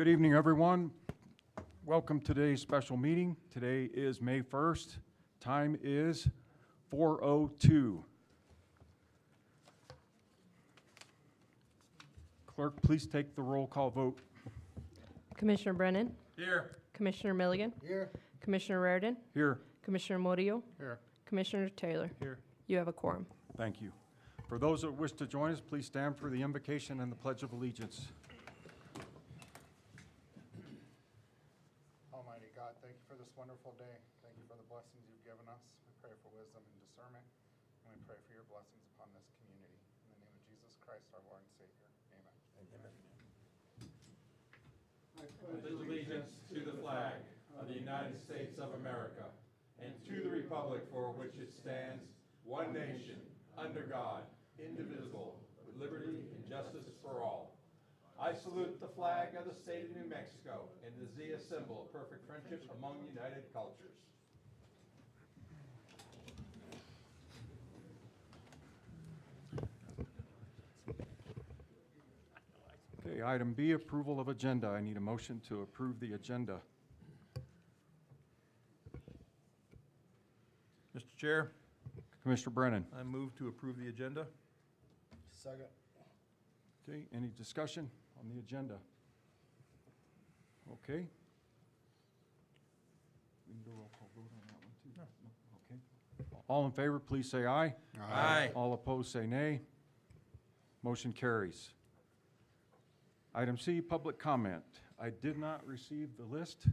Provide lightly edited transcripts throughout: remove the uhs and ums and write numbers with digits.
Good evening, everyone. Welcome to today's special meeting. Today is May 1st. Time is 4:02. Clerk, please take the roll call vote. Commissioner Brennan, Here. Commissioner Milligan, Here. Commissioner Raridan, Here. Commissioner Murillo, Here. Commissioner Taylor. Here. You have a quorum. Thank you. For those that wish to join us, please stand for the invocation and the Pledge of Allegiance. Almighty God, thank you for this wonderful day. Thank you for the blessings you've given us. We pray for wisdom and discernment, and we pray for your blessings upon this community. In the name of Jesus Christ, our Lord and Savior. Amen. I pledge allegiance to the flag of the United States of America and to the republic for which it stands, one nation, under God, indivisible, with liberty and justice for all. I salute the flag of the state of New Mexico and the Zia symbol of perfect friendship among united cultures. Okay, item B, approval of agenda. I need a motion to approve the agenda. Mr. Chair, Commissioner Brennan. I move to approve the agenda. Second. Okay, any discussion on the agenda? Okay. We can do a roll call vote on that one too? No. Okay. All in favor, please say aye. Aye. All opposed, say nay. Motion carries. Item C, public comment. I did not receive the list.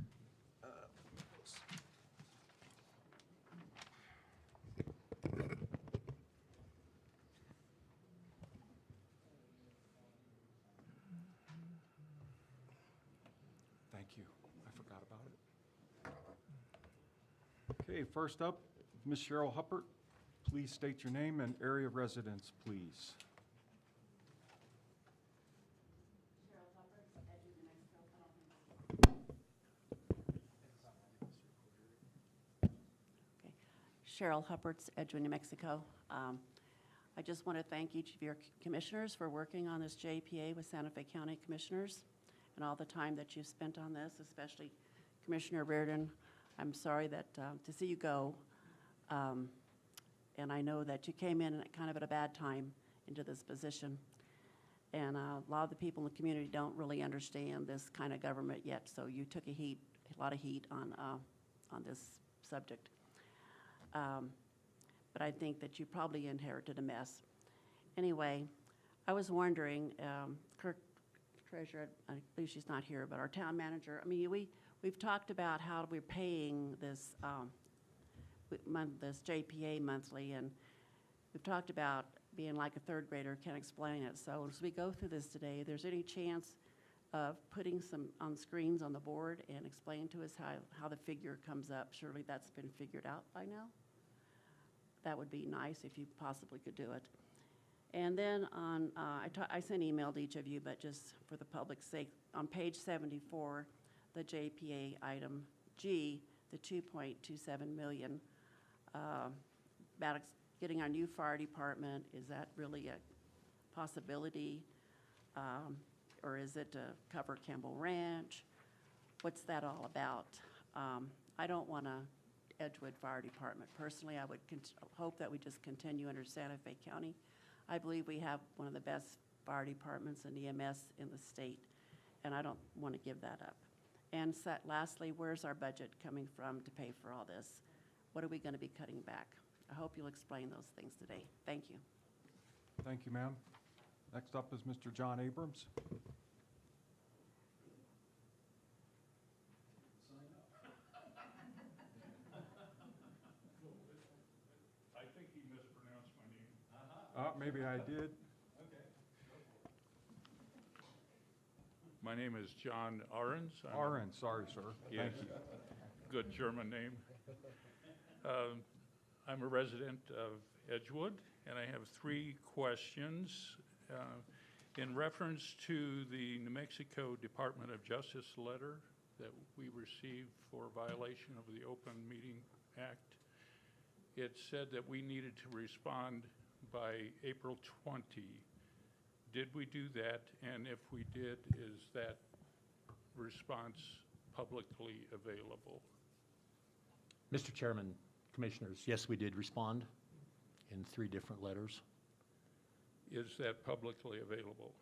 Thank you. I forgot about it. Okay, first up, Ms. Cheryl Huppert. Please state your name and area of residence, please. Cheryl Huppert's, Edgewood, New Mexico. I just want to thank each of your commissioners for working on this JPA with Santa Fe County Commissioners and all the time that you've spent on this, especially Commissioner Reardon. I'm sorry that to see you go. And I know that you came in kind of at a bad time into this position. And a lot of the people in the community don't really understand this kind of government yet, so you took a lot of heat on this subject. But I think that you probably inherited a mess. Anyway, I was wondering, Clerk Treasurer, I believe she's not here, but our town manager, I mean, we've talked about how we're paying this, this JPA monthly, and we've talked about being like a third grader can't explain it. So as we go through this today, if there's any chance of putting some on screens on the board and explain to us how the figure comes up. Surely that's been figured out by now. That would be nice if you possibly could do it. And then on, I sent email to each of you, but just for the public's sake, on page 74, the JPA item G, the 2.27 million, about getting our new fire department, is that really a possibility? Or is it to cover Campbell Ranch? What's that all about? I don't want a Edgewood Fire Department. Personally, I would hope that we just continue under Santa Fe County. I believe we have one of the best fire departments and EMS in the state, and I don't want to give that up. And lastly, where's our budget coming from to pay for all this? What are we going to be cutting back? I hope you'll explain those things today. Thank you. Thank you, ma'am. Next up is Mr. John Abrams. I think he mispronounced my name. Maybe I did. My name is John Ahrens. Aaron, sorry, sir. Yes. Thank you. Good German name. I'm a resident of Edgewood, and I have 3 questions. In reference to the New Mexico Department of Justice letter that we received for violation of the Open Meeting Act, it said that we needed to respond by April 20. Did we do that? And if we did, is that response publicly available? Mr. Chairman, Commissioners, yes, we did respond in 3 different letters. Is that publicly available?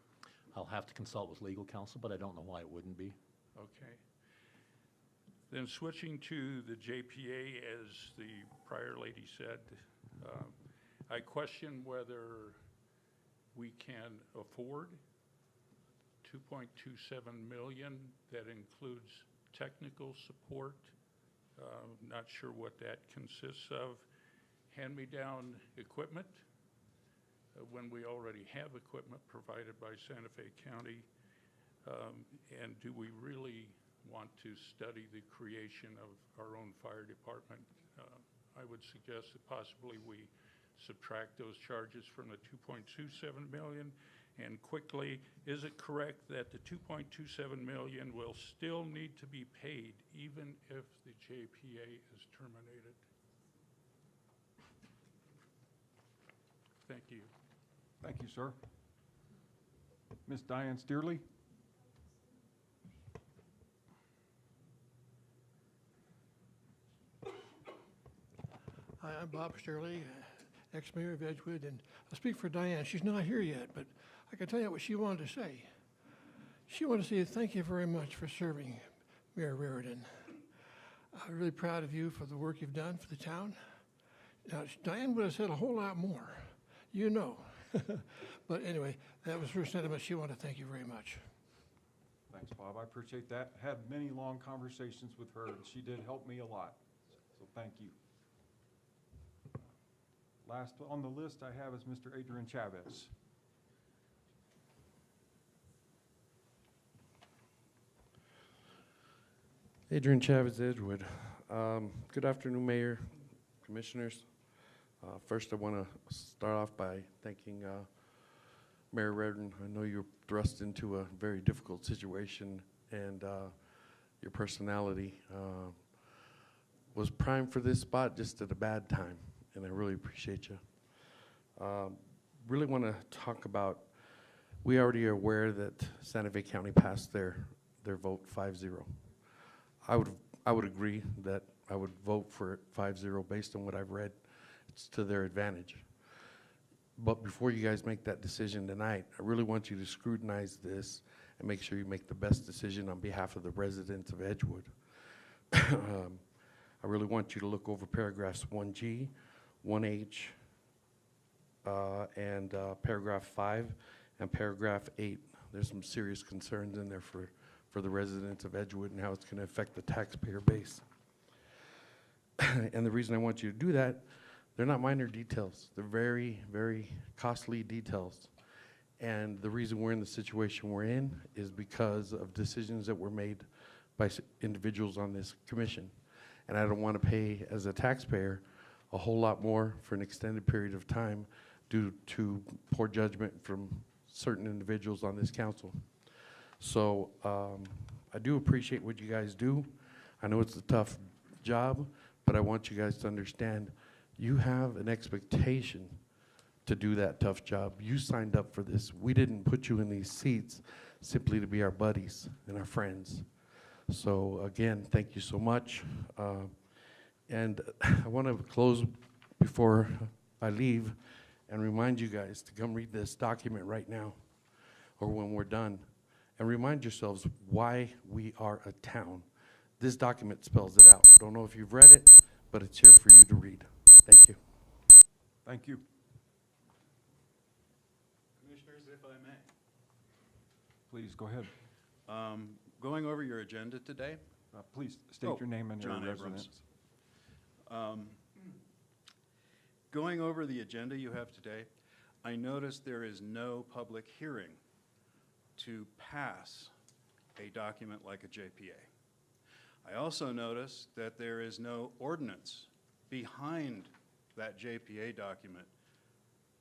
I'll have to consult with legal counsel, but I don't know why it wouldn't be. Okay. Then switching to the JPA, as the prior lady said, I question whether we can afford $2.27 million. That includes technical support. Not sure what that consists of. Hand-me-down equipment, when we already have equipment provided by Santa Fe County. And do we really want to study the creation of our own fire department? I would suggest that possibly we subtract those charges from the $2.27 million. And quickly, is it correct that the $2.27 million will still need to be paid even if the JPA is terminated? Thank you. Thank you, sir. Ms. Diane Steerley? Hi, I'm Bob Sterling, ex-mayor of Edgewood, and I speak for Diane. She's not here yet, but I can tell you what she wanted to say. She wanted to say thank you very much for serving Mayor Raridan. I'm really proud of you for the work you've done for the town. Now, Diane would have said a whole lot more, you know. But anyway, that was her sentiment. She wanted to thank you very much. Thanks, Bob. I appreciate that. Had many long conversations with her, and she did help me a lot. So thank you. Last on the list I have is Mr. Adrian Chavez. Adrian Chavez, Edgewood. Good afternoon, Mayor, Commissioners. First, I want to start off by thanking Mayor Raridan. I know you're thrust into a very difficult situation, and your personality was primed for this spot just at a bad time, and I really appreciate you. Really want to talk about, we already are aware that Santa Fe County passed their vote 5-0. I would agree that I would vote for it 5-0 based on what I've read. It's to their advantage. But before you guys make that decision tonight, I really want you to scrutinize this and make sure you make the best decision on behalf of the residents of Edgewood. I really want you to look over paragraphs 1G, 1H, and paragraph 5 and paragraph 8. There's some serious concerns in there for the residents of Edgewood and how it's going to affect the taxpayer base. And the reason I want you to do that, they're not minor details. They're very, very costly details. And the reason we're in the situation we're in is because of decisions that were made by individuals on this commission. And I don't want to pay, as a taxpayer, a whole lot more for an extended period of time due to poor judgment from certain individuals on this council. So I do appreciate what you guys do. I know it's a tough job, but I want you guys to understand you have an expectation to do that tough job. You signed up for this. We didn't put you in these seats simply to be our buddies and our friends. So again, thank you so much. And I want to close before I leave and remind you guys to come read this document right now or when we're done. And remind yourselves why we are a town. This document spells it out. Don't know if you've read it, but it's here for you to read. Thank you. Thank you. Commissioners, if I may. Please go ahead. Going over your agenda today. Please state your name and your John residence. Abrams. Going over the agenda you have today, I noticed there is no public hearing to pass a document like a JPA. I also noticed that there is no ordinance behind that JPA document.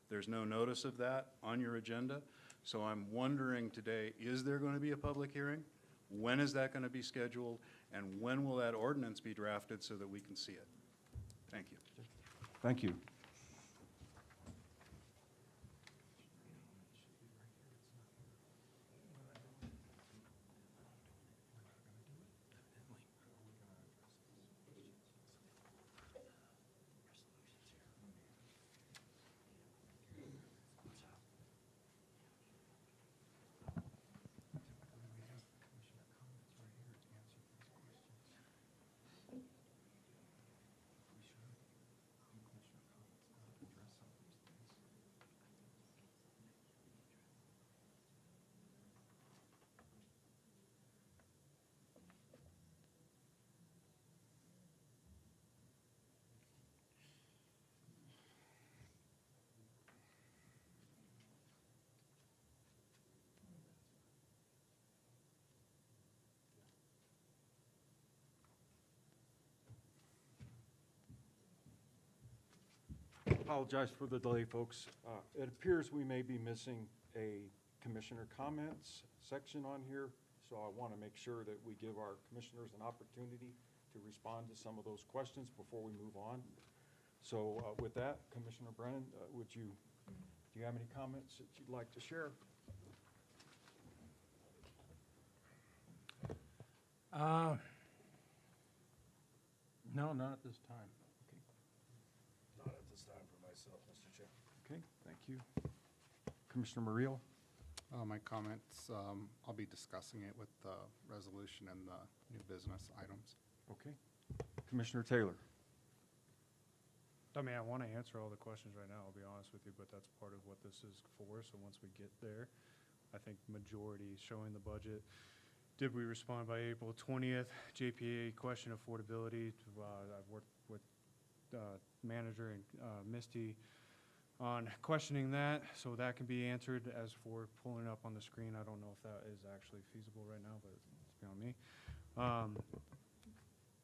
There's no notice of that on your agenda. So I'm wondering today, is there going to be a public hearing? When is that going to be scheduled? And when will that ordinance be drafted so that we can see it? Thank you. Thank you. apologize for the delay, folks. It appears we may be missing a commissioner comments section on here, so I want to make sure that we give our commissioners an opportunity to respond to some of those questions before we move on. So with that, Commissioner Brennan, do you have any comments that you'd like to share? No, not at this time. Not at this time for myself, Mr. Chair. Okay, thank you. Commissioner Murillo? My comments, I'll be discussing it with the resolution and the new business items. Okay. Commissioner Taylor? I mean, I want to answer all the questions right now, I'll be honest with you, but that's part of what this is for. So once we get there, I think majority showing the budget. Did we respond by April 20th? JPA question affordability. I've worked with manager and Misty on questioning that, so that can be answered. As for pulling up on the screen, I don't know if that is actually feasible right now, but it's beyond me.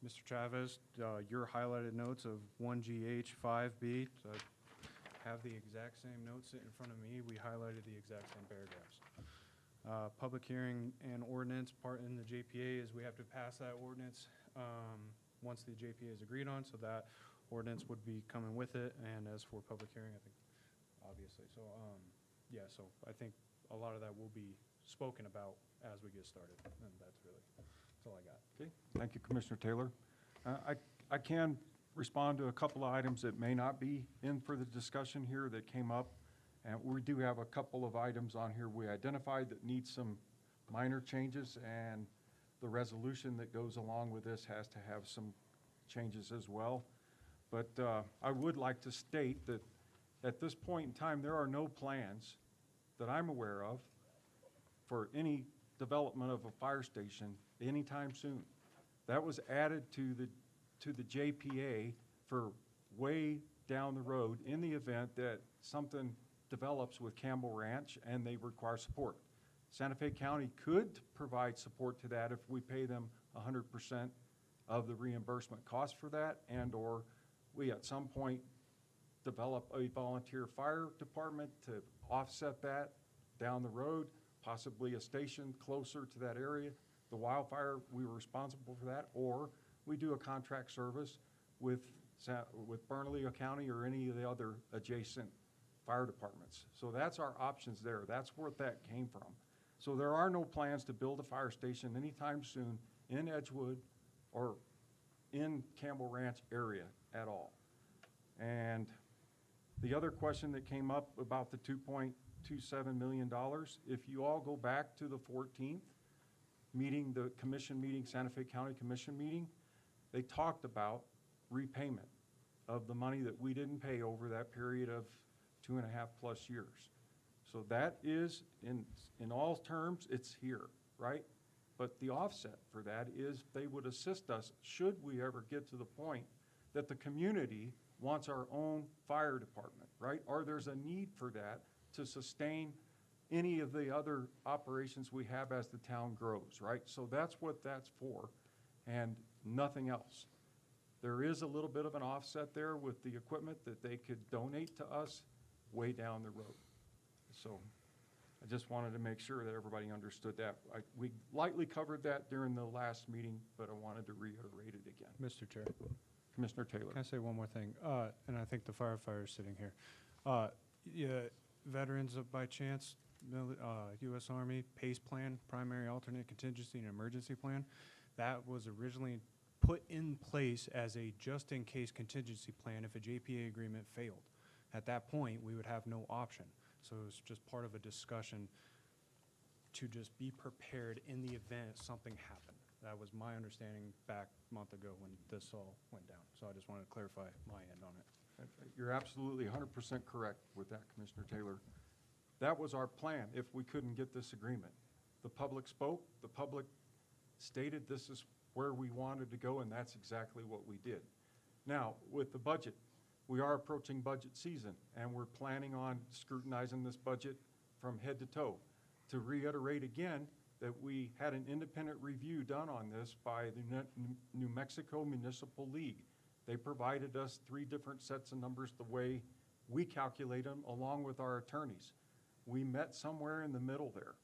Mr. Chavez, your highlighted notes of 1GH 5B, have the exact same notes sitting in front of me. We highlighted the exact same paragraphs. Public hearing and ordinance part in the JPA is we have to pass that ordinance once the JPA is agreed on, so that ordinance would be coming with it. And as for public hearing, I think obviously, so yeah, so I think a lot of that will be spoken about as we get started, and that's all I got. Okay, thank you, Commissioner Taylor. I can respond to a couple of items that may not be in for the discussion here that came up. And we do have a couple of items on here we identified that need some minor changes, and the resolution that goes along with this has to have some changes as well. But I would like to state that at this point in time, there are no plans that I'm aware of for any development of a fire station anytime soon. That was added to the JPA for way down the road in the event that something develops with Campbell Ranch and they require support. Santa Fe County could provide support to that if we pay them 100% of the reimbursement cost for that, and or we at some point develop a volunteer fire department to offset that down the road, possibly a station closer to that area. The wildfire, we were responsible for that, or we do a contract service with Bernalillo County or any of the other adjacent fire departments. So that's our options there. That's where that came from. So there are no plans to build a fire station anytime soon in Edgewood or in Campbell Ranch area at all. And the other question that came up about the $2.27 million, if you all go back to the 14th meeting, the commission meeting, Santa Fe County Commission meeting, they talked about repayment of the money that we didn't pay over that period of 2.5+ years. So that is, in all terms, it's here, right? But the offset for that is they would assist us should we ever get to the point that the community wants our own fire department, right? Or there's a need for that to sustain any of the other operations we have as the town grows, right? So that's what that's for, and nothing else. There is a little bit of an offset there with the equipment that they could donate to us way down the road. So I just wanted to make sure that everybody understood that. We lightly covered that during the last meeting, but I wanted to reiterate it again. Mr. Chair, Commissioner Taylor. can I say one more thing? And I think the firefighters sitting here. Yeah, veterans by chance, U.S. Army, PACE plan, primary alternate contingency and emergency plan, that was originally put in place as a just-in-case contingency plan if a JPA agreement failed. At that point, we would have no option. So it was just part of a discussion to just be prepared in the event something happened. That was my understanding back a month ago when this all went down. So I just wanted to clarify my end on it. You're absolutely 100% correct with that, Commissioner Taylor. That was our plan if we couldn't get this agreement. The public spoke, the public stated this is where we wanted to go, and that's exactly what we did. Now, with the budget, we are approaching budget season, and we're planning on scrutinizing this budget from head to toe. To reiterate again, that we had an independent review done on this by the New Mexico Municipal League. They provided us 3 different sets of numbers the way We calculate them along with our attorneys. We met somewhere in the middle there.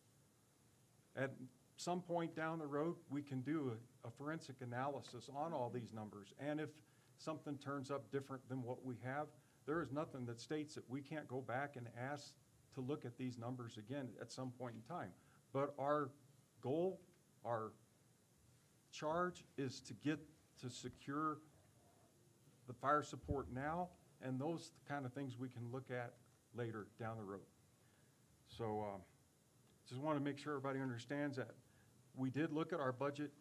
At some point down the road, we can do a forensic analysis on all these numbers. And if something turns up different than what we have, there is nothing that states that we can't go back and ask to look at these numbers again at some point in time. But our goal, our charge is to secure the fire support now, and those kind of things we can look at later down the road. So just want to make sure everybody understands that. We did look at our budget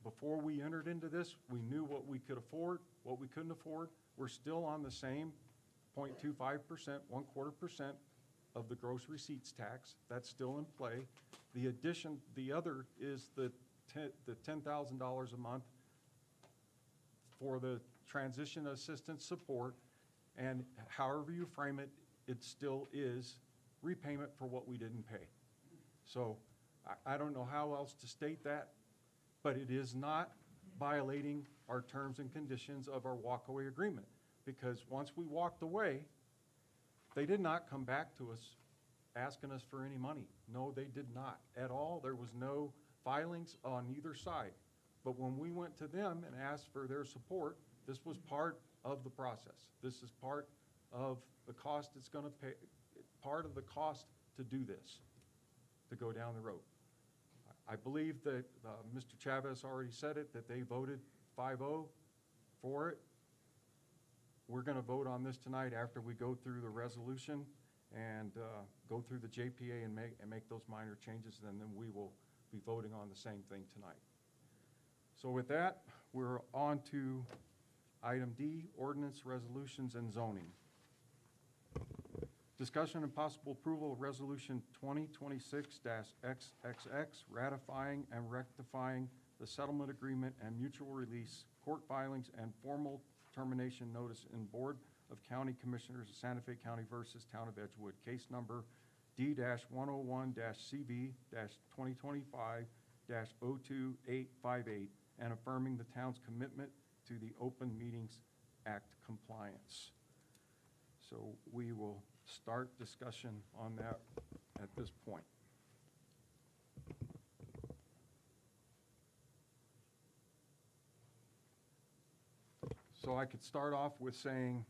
before we entered into this. We knew what we could afford, what we couldn't afford. We're still on the same 0.25%, 1/4% of the gross receipts tax. That's still in play. The other is the $10,000 a month for the transition assistance support, and however you frame it, it still is repayment for what we didn't pay. So I don't know how else to state that, but it is not violating our terms and conditions of our walkaway agreement, because once we walked away, they did not come back to us asking us for any money. No, they did not at all. There was no filings on either side. But when we went to them and asked for their support, this was part of the process. This is part of the cost it's going to pay, part of the cost to do this, to go down the road. I believe that Mr. Chavez already said it, that they voted 5-0 for it. We're going to vote on this tonight after we go through the resolution and go through the JPA and make those minor changes, and then we will be voting on the same thing tonight. So with that, we're on to item D, ordinance, resolutions, and zoning. Discussion and possible approval of resolution 2026-XXX, ratifying and rectifying the settlement agreement and mutual release, court filings, and formal termination notice in Board of County Commissioners of Santa Fe County versus Town of Edgewood, case number D-101-CB-2025-02858, and affirming the town's commitment to the Open Meetings Act compliance. So we will start discussion on that at this point. So I could start off with saying,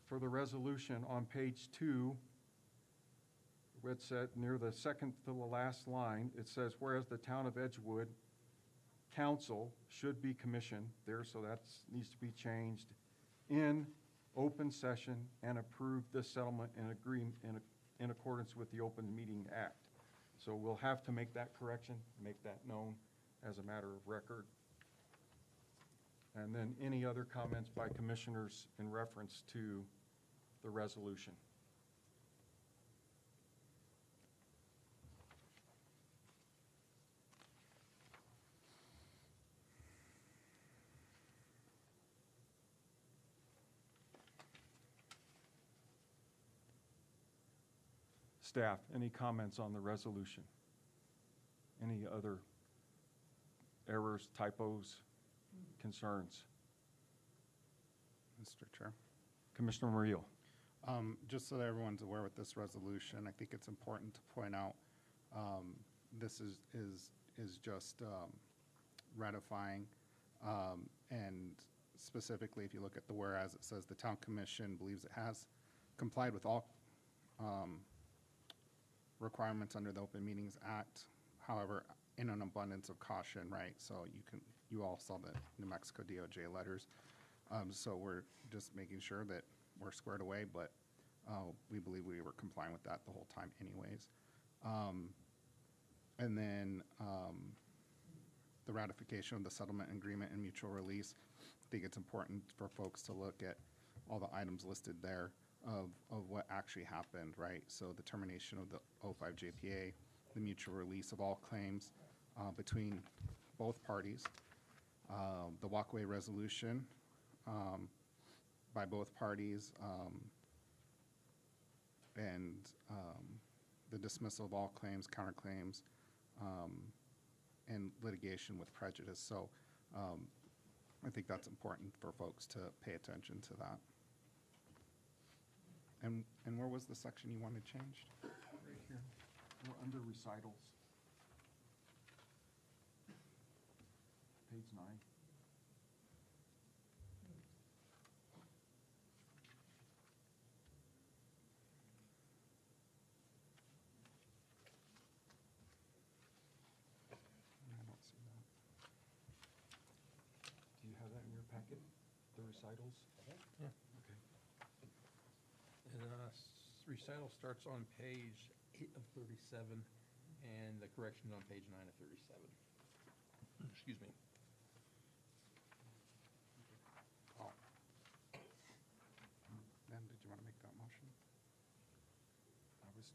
for the resolution on page 2, it said near the second to the last line, it says, whereas the Town of Edgewood Council should be commissioned there, so that needs to be changed, in open session and approve this settlement and agreement in accordance with the Open Meeting Act. So we'll have to make that correction, make that known as a matter of record. And then any other comments by commissioners in reference to the resolution? Staff, any comments on the resolution? Any other errors, typos, concerns? Mr. Chair. Commissioner Murillo. Just so that everyone's aware with this resolution, I think it's important to point out this is just ratifying, and specifically, if you look at the whereas, it says the Town Commission believes it has complied with all requirements under the Open Meetings Act. However, in an abundance of caution, right? So you all saw the New Mexico DOJ letters. So we're just making sure that we're squared away, but we believe we were complying with that the whole time anyways. And then the ratification of the settlement agreement and mutual release. I think it's important for folks to look at all the items listed there of what actually happened, right? So the termination of the 05 JPA, the mutual release of all claims between both parties, the walkaway resolution by both parties, and the dismissal of all claims, counterclaims, and litigation with prejudice. So I think that's important for folks to pay attention to that. And where was the section you wanted changed? Right here. We're under recitals. Page 9. I don't see that. Do you have that in your packet, the recitals? Yeah. Okay. And recital starts on page 8 of 37, and the correction's on page 9 of 37. Excuse me. Oh. Then, did you want to make that motion? I was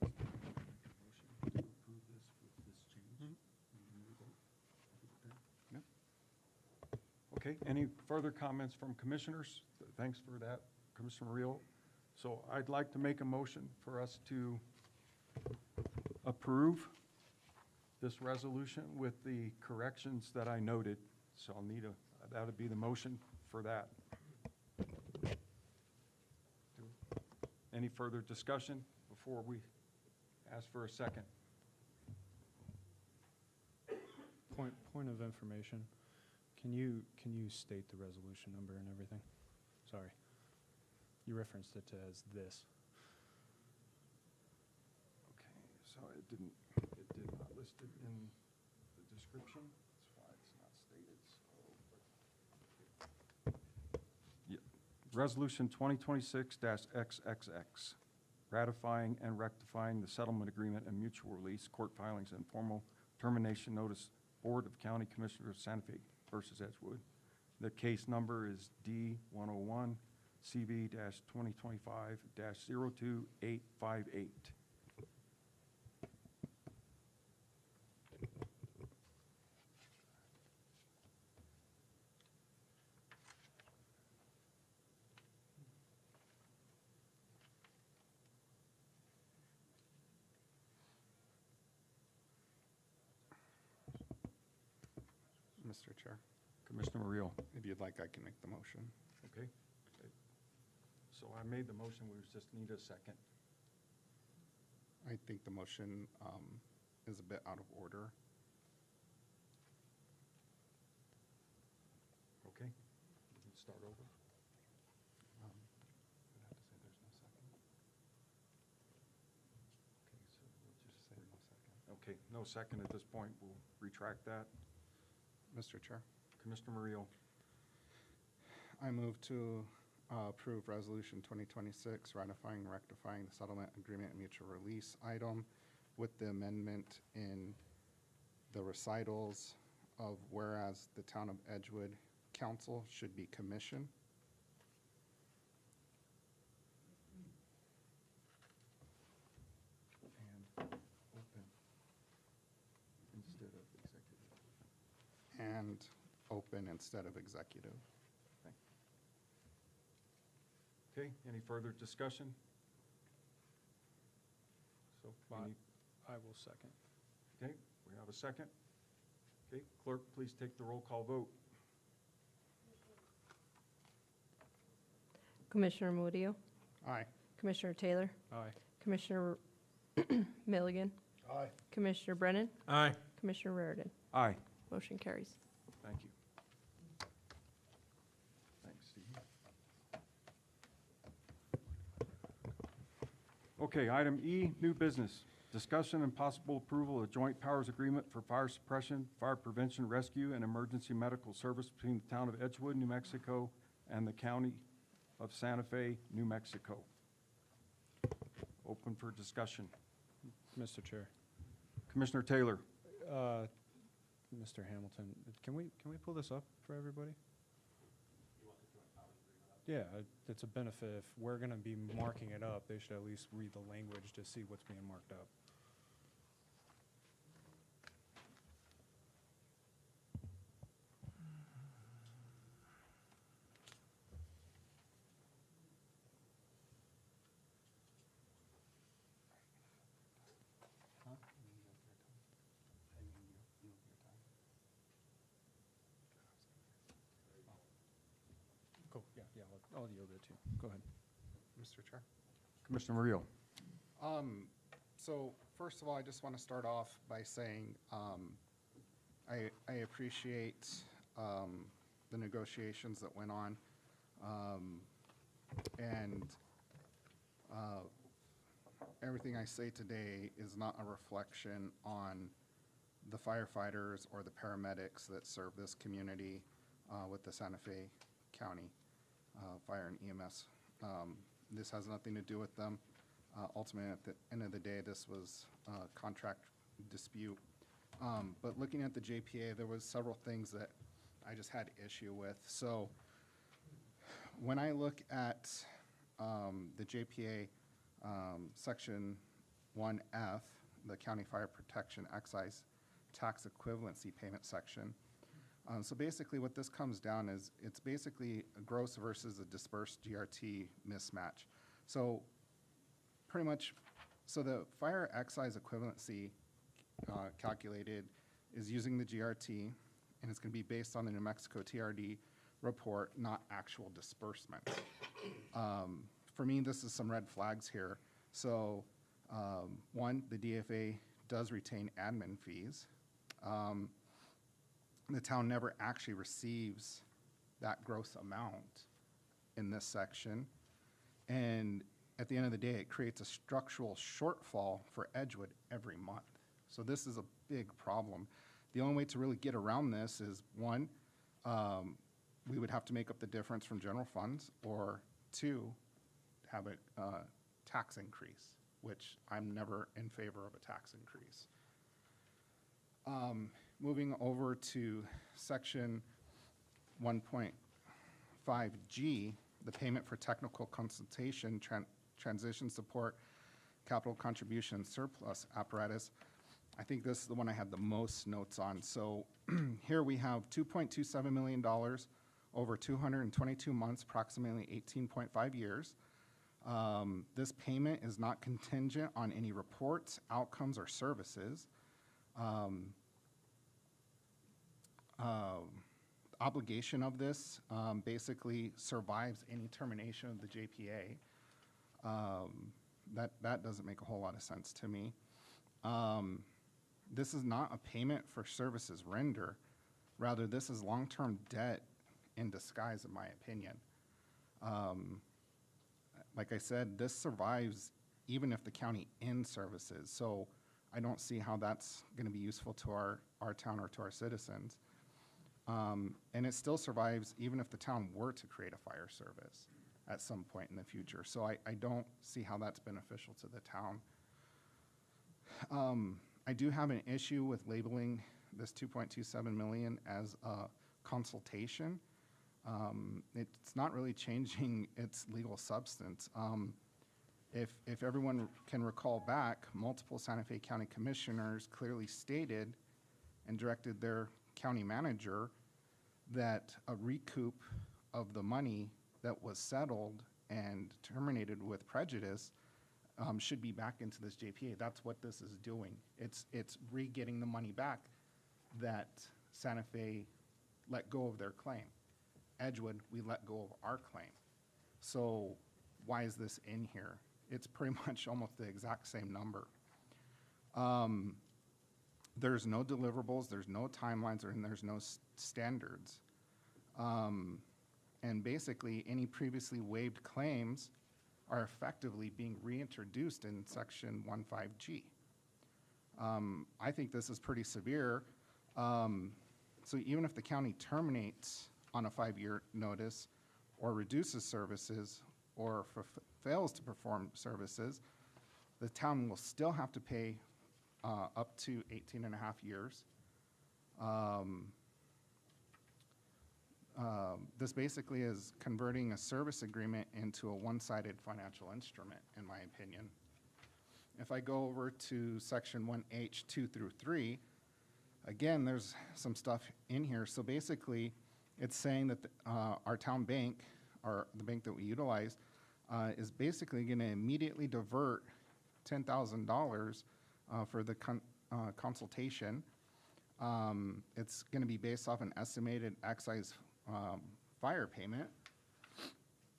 making a motion to approve this with this change. Yep. Okay, any further comments from commissioners? Thanks for that, Commissioner Reel. So I'd like to make a motion for us to approve this resolution with the corrections that I noted. So I'll need that would be the motion for that. Any further discussion before we ask for a second? Point of information. Can you state the resolution number and everything? Sorry. You referenced it as this. Okay, so it did not list it in the description. That's why it's not stated, so. Yeah. Resolution 2026-XXX, ratifying and rectifying the settlement agreement and mutual release, court filings, and formal termination notice, Board of County Commissioners of Santa Fe versus Edgewood. The case number is D101 CV-2025-02858. Mr. Chair, Commissioner Reel. if you'd like, I can make the motion. Okay. So I made the motion, we just need a second. I think the motion is a bit out of order. Okay, we can start over. I'd have to say there's no second. Okay, so we'll Just say no second. okay, no second at this point, we'll retract that. Mr. Chair, Commissioner Murillo. I move to approve Resolution 2026, ratifying and rectifying the settlement agreement and mutual release item with the amendment in the recitals of whereas the Town of Edgewood Council should be commission. And open instead of executive. And open instead of executive. Okay, any further discussion? So, I will second. okay, we have a second. Okay, clerk, please take the roll call vote. Commissioner Murillo, Aye. Commissioner Taylor, Aye. Commissioner Milligan, Aye. Commissioner Brennan, Aye. Commissioner Raridan. Aye. Motion carries. Thank you. Thanks, Steve. Okay, item E, new business. Discussion and possible approval of joint powers agreement for fire suppression, fire prevention, rescue, and emergency medical service between the town of Edgewood, New Mexico, and the county of Santa Fe, New Mexico. Open for discussion. Mr. Chair. Commissioner Taylor. Mr. Hamilton, can we pull this up for everybody? Yeah, it's a benefit. If we're going to be marking it up, they should at least read the language to see what's being marked up. Cool, yeah, I'll yield it to you. Go ahead. Mr. Chair, Commissioner Murillo. So first of all, I just want to start off by saying I appreciate the negotiations that went on. And everything I say today is not a reflection on the firefighters or the paramedics that serve this community with the Santa Fe County Fire and EMS. This has nothing to do with them. Ultimately, at the end of the day, this was a contract dispute. But looking at the JPA, there was several things that I just had issue with. So when I look at the JPA Section 1F, the County Fire Protection Excise Tax Equivalency Payment Section, so basically what this comes down is it's basically a gross versus a dispersed GRT mismatch. So pretty much, so the fire excise equivalency calculated is using the GRT, and it's going to be based on the New Mexico TRD report, not actual disbursement. For me, this is some red flags here. So one, the DFA does retain admin fees. The town never actually receives that gross amount in this section. And at the end of the day, it creates a structural shortfall for Edgewood every month. So this is a big problem. The only way to really get around this is, one, we would have to make up the difference from general funds, or two, have a tax increase, which I'm never in favor of a tax increase. Moving over to section 1.5G, the payment for technical consultation, transition support, capital contribution surplus apparatus. I think this is the one I had the most notes on. So here we have $2.27 million over 222 months, approximately 18.5 years. This payment is not contingent on any reports, outcomes, or services. Obligation of this basically survives any termination of the JPA. That doesn't make a whole lot of sense to me. This is not a payment for services render. Rather, this is long-term debt in disguise, in my opinion. Like I said, this survives even if the county ends services. So I don't see how that's going to be useful to our town or to our citizens. And it still survives even if the town were to create a fire service at some point in the future. So I don't see how that's beneficial to the town. I do have an issue with labeling this $2.27 million as a consultation. It's not really changing its legal substance. If everyone can recall back, multiple Santa Fe County commissioners clearly stated and directed their county manager that a recoup of the money that was settled and terminated with prejudice should be back into this JPA. That's what this is doing. It's re-getting the money back that Santa Fe let go of their claim. Edgewood, we let go of our claim. So why is this in here? It's pretty much almost the exact same number. There's no deliverables, there's no timelines, and there's no standards. And basically, any previously waived claims are effectively being reintroduced in section 1.5G. I think this is pretty severe. So even if the county terminates on a 5-year notice or reduces services or fails to perform services, the town will still have to pay up to 18 and a half years. This basically is converting a service agreement into a one-sided financial instrument, in my opinion. If I go over to section 1H 2 through 3, again, there's some stuff in here. So basically, it's saying that our town bank, or the bank that we utilize, is basically going to immediately divert $10,000 for the consultation. It's going to be based off an estimated excise fire payment.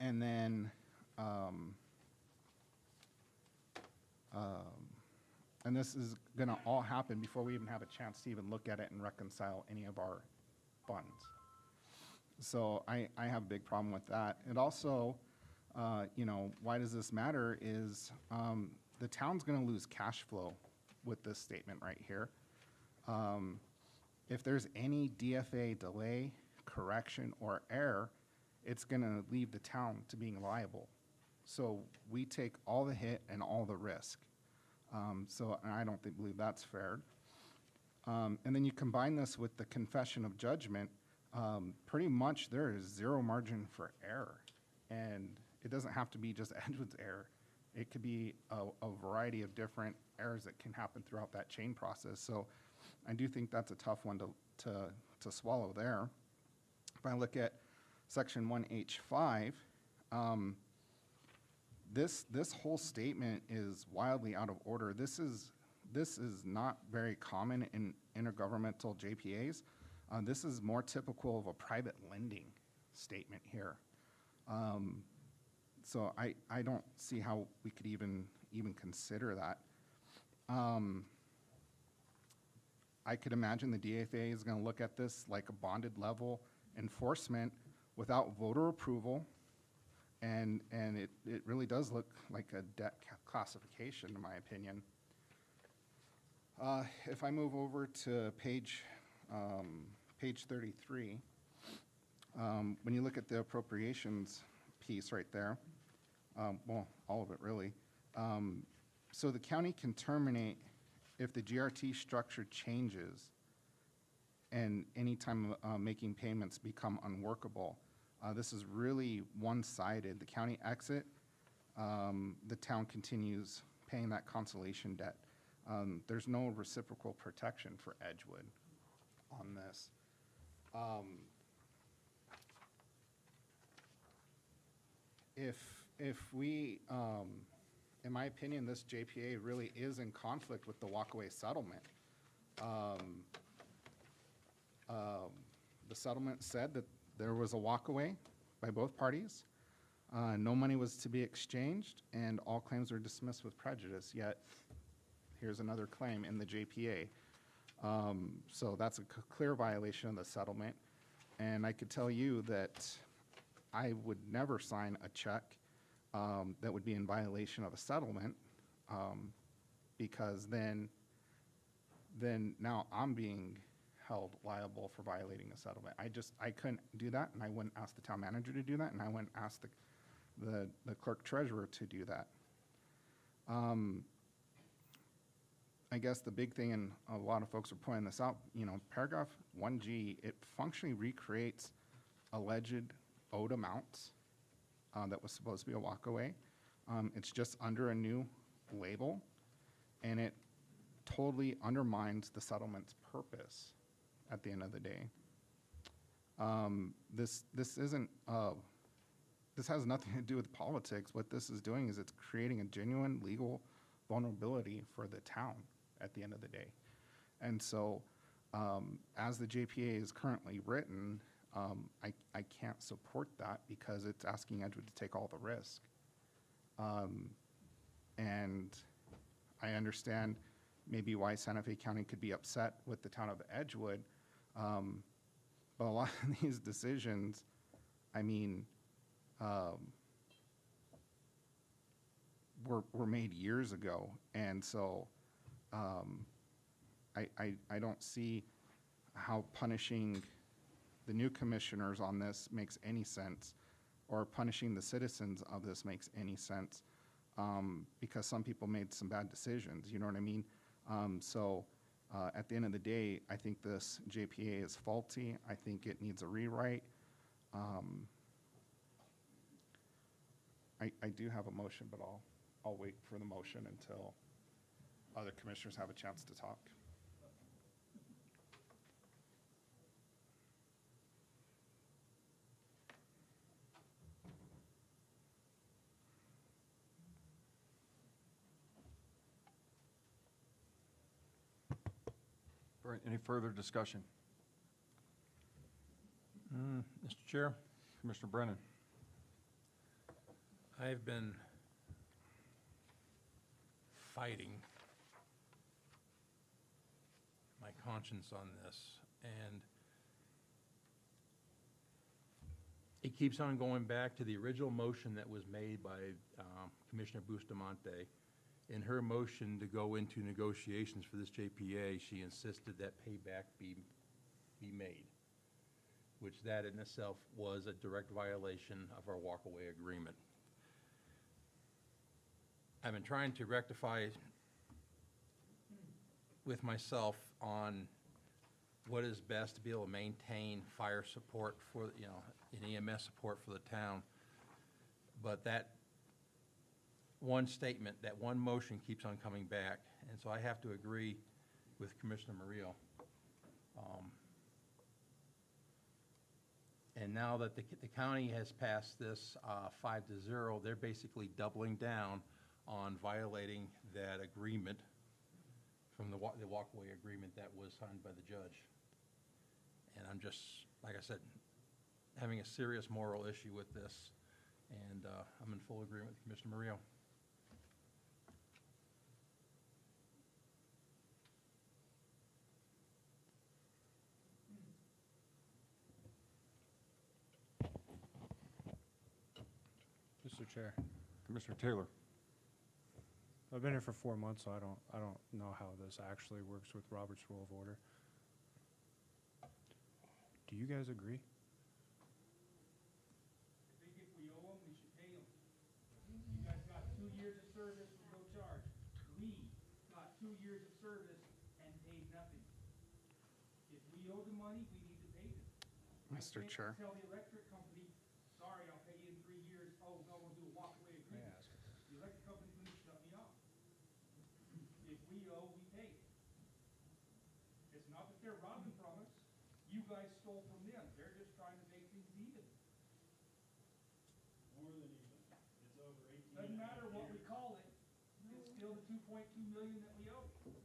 And then And this is going to all happen before we even have a chance to even look at it and reconcile any of our funds. So I have a big problem with that. It also, you know, why does this matter is the town's going to lose cash flow with this statement right here. If there's any DFA delay, correction, or error, it's going to leave the town to being liable. So we take all the hit and all the risk. So I don't believe that's fair. And then you combine this with the confession of judgment, pretty much there is zero margin for error. And it doesn't have to be just Edgewood's error. It could be a variety of different errors that can happen throughout that chain process. So I do think that's a tough one to swallow there. If I look at section 1H5, this whole statement is wildly out of order. This is not very common in intergovernmental JPAs. This is more typical of a private lending statement here. So I don't see how we could even consider that. I could imagine the DFA is going to look at this like a bonded level enforcement without voter approval, and it really does look like a debt classification, in my opinion. If I move over to page 33, when you look at the appropriations piece right there, well, all of it really. So the county can terminate if the GRT structure changes and anytime making payments become unworkable. This is really one-sided. The county exit, the town continues paying that consolation debt. There's no reciprocal protection for Edgewood on this. If we, in my opinion, this JPA really is in conflict with the walkaway settlement. The settlement said that there was a walkaway by both parties. No money was to be exchanged, and all claims were dismissed with prejudice. Yet, here's another claim in the JPA. So that's a clear violation of the settlement. And I could tell you that I would never sign a check that would be in violation of a settlement, because then now I'm being held liable for violating a settlement. I couldn't do that, and I wouldn't ask the town manager to do that, and I wouldn't ask the clerk treasurer to do that. I guess the big thing, and a lot of folks are pointing this out, you know, paragraph 1G, it functionally recreates alleged owed amounts that was supposed to be a walkaway. It's just under a new label, and it totally undermines the settlement's purpose at the end of the day. This has nothing to do with politics. What this is doing is it's creating a genuine legal vulnerability for the town at the end of the day. And so as the JPA is currently written, I can't support that because it's asking Edgewood to take all the risk. And I understand maybe why Santa Fe County could be upset with the town of Edgewood, but a lot of these decisions, I mean, were made years ago, and so I don't see how punishing the new commissioners on this makes any sense, or punishing the citizens of this makes any sense, because some people made some bad decisions, you know what I mean? So at the end of the day, I think this JPA is faulty. I think it needs a rewrite. I do have a motion, but I'll wait for the motion until other commissioners have a chance to talk. All right, any further discussion? Mr. Chair, Commissioner Brennan? I've been fighting my conscience on this, and it keeps on going back to the original motion that was made by Commissioner Bustamante. In her motion to go into negotiations for this JPA, she insisted that payback be made, which that in itself was a direct violation of our walkaway agreement. I've been trying to rectify with myself on what is best to be able to maintain fire support for, and EMS support for the town. But that one statement, that one motion keeps on coming back, and so I have to agree with Commissioner Murillo. And now that the county has passed this 5-0, they're basically doubling down on violating that agreement from the walkaway agreement that was signed by the judge. And I'm just, like I said, having a serious moral issue with this, and I'm in full agreement with Commissioner Murillo. Mr. Chair, Commissioner Taylor. I've been here for 4 months, so I don't know how this actually works with Robert's Rule of Order. Do you guys agree? I think if we owe them, we should pay them. You guys got 2 years of service with no charge. We got 2 years of service and paid nothing. If we owe the money, we need to pay them. Mr. Chair. Tell the electric company, sorry, I'll pay you in 3 years. Oh, no, we'll do a walkaway agreement. The electric company's gonna shut me off. If we owe, we pay. It's not that they're robbing from us. You guys stole from them. They're just trying to make things even. More than even. It's over 18. Doesn't matter what we call it. It's still the 2.2 million that we owe. It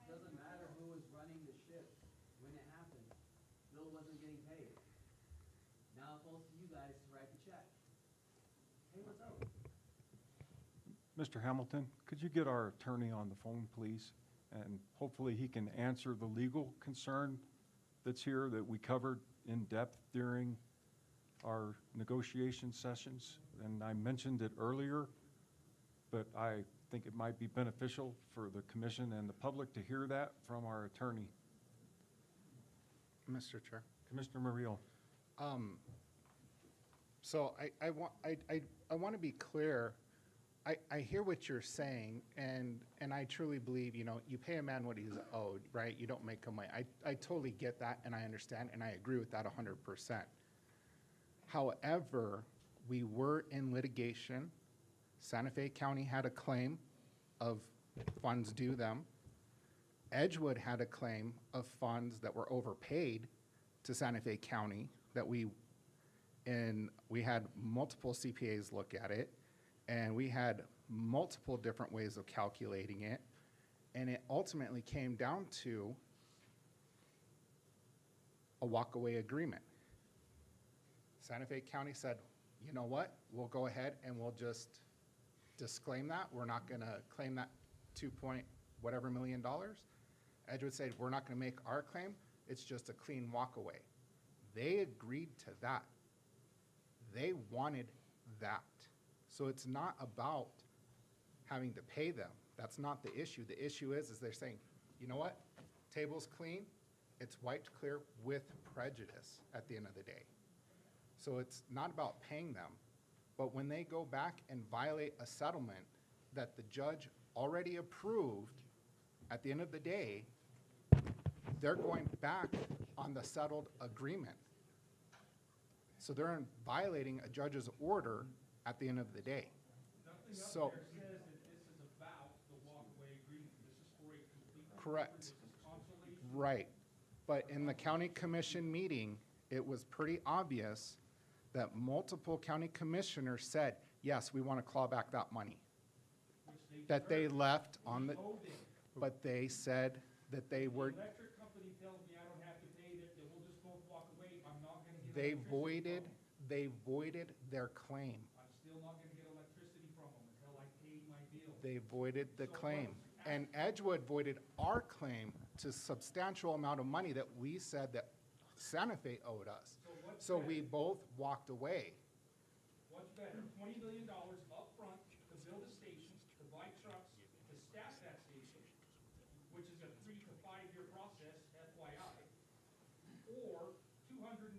doesn't matter who was running the ship when it happened. Bill wasn't getting paid. Now it falls to you guys to write the check. Pay what's owed. Mr. Hamilton, could you get our attorney on the phone, please? And hopefully he can answer the legal concern that's here that we covered in depth during our negotiation sessions. And I mentioned it earlier, but I think it might be beneficial for the commission and the public to hear that from our attorney. Mr. Chair. Commissioner Murillo. So I want to be clear. I hear what you're saying, and I truly believe, you pay a man what he's owed, right? You don't make him wait. I totally get that, and I understand, and I agree with that 100%. However, we were in litigation. Santa Fe County had a claim of funds due them. Edgewood had a claim of funds that were overpaid to Santa Fe County that we had multiple CPAs look at it, and we had multiple different ways of calculating it, and it ultimately came down to a walkaway agreement. Santa Fe County said, you know what, we'll go ahead and we'll just disclaim that. We're not going to claim that 2 point whatever million dollars. Edgewood said, we're not going to make our claim. It's just a clean walkaway. They agreed to that. They wanted that. So it's not about having to pay them. That's not the issue. The issue is they're saying, you know what? Table's clean. It's wiped clear with prejudice at the end of the day. So it's not about paying them. But when they go back and violate a settlement that the judge already approved, at the end of the day, they're going back on the settled agreement. So they're violating a judge's order at the end of the day. Nothing up So, there says that this is about the walkaway agreement. This is for a complete. correct. This is consolation. Right. But in the county commission meeting, it was pretty obvious that multiple county commissioners said, yes, we want to claw back that money. That they left on the, but they said that they were, The electric company tells me I don't have to pay that we'll just both walk away. I'm not gonna get they electricity from 'em. they voided their claim. I'm still not gonna get electricity from them until I pay my bill. They voided the claim. And Edgewood voided our claim to substantial amount of money that we said that Santa Fe owed us. So we both walked away. What's better, $20 million upfront to build a station, to buy trucks, to staff that station, which is a 3 to 5 year process, FYI, or 222